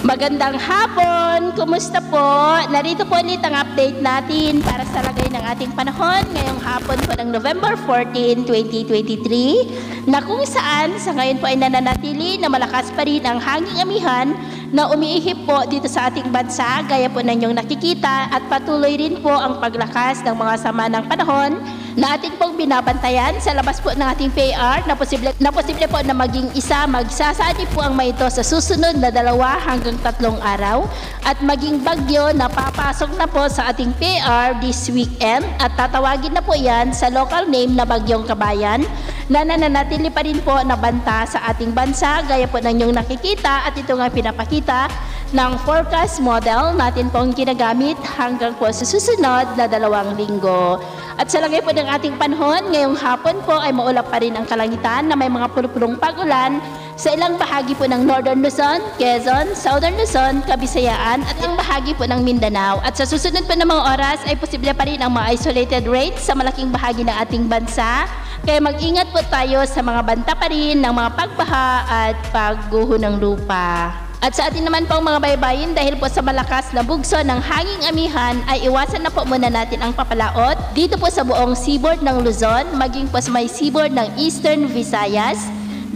Magandang hapon! Kumusta po? Narito po ulit ang update natin para sa lagay ng ating panahon ngayong hapon po ng November 14, 2023 na kung saan sa ngayon po ay nananatili na malakas pa rin ang hanging amihan na umiihip po dito sa ating bansa gaya po ninyong nakikita at patuloy rin po ang paglakas ng mga sama ng panahon na ating pong binabantayan sa labas po ng ating PAR na posible po na maging magsasani po ang may ito sa susunod na 2 hanggang 3 araw at maging bagyo na papasok na po sa ating PAR this weekend at tatawagin na po yan sa local name na Bagyong Kabayan na nananatili pa rin po na banta sa ating bansa gaya po ng inyong nakikita at ito nga pinapakita ng forecast model natin pong ginagamit hanggang po sa susunod na 2 linggo. At sa lagay po ng ating panahon, ngayong hapon po ay maulap pa rin ang kalangitan na may mga pulupulong pag-ulan sa ilang bahagi po ng Northern Luzon, Quezon, Southern Luzon, Kabisayaan at ang bahagi po ng Mindanao. At sa susunod po ng mga oras ay posible pa rin ang mga isolated rains sa malaking bahagi ng ating bansa. Kaya mag-ingat po tayo sa mga banta pa rin ng mga pagbaha at pagguho ng lupa. At sa atin naman pong mga baybayin dahil po sa malakas na bugso ng hanging amihan ay iwasan na po muna natin ang papalaot dito po sa buong seaboard ng Luzon maging po sa may seaboard ng Eastern Visayas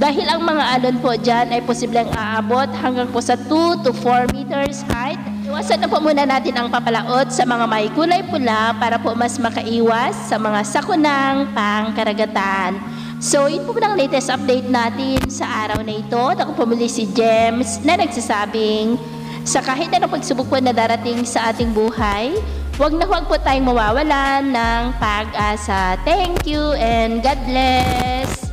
dahil ang mga alon po dyan ay posibleng aabot hanggang po sa 2 to 4 meters height. Iwasan na po muna natin ang papalaot sa mga may kulay pula para po mas makaiwas sa mga sakunang pangkaragatan. So, yun po ang latest update natin sa araw na ito. Ako po muli si James na nagsasabing sa kahit anong pagsubok po na darating sa ating buhay, huwag po tayong mawawalan ng pag-asa. Thank you and God bless!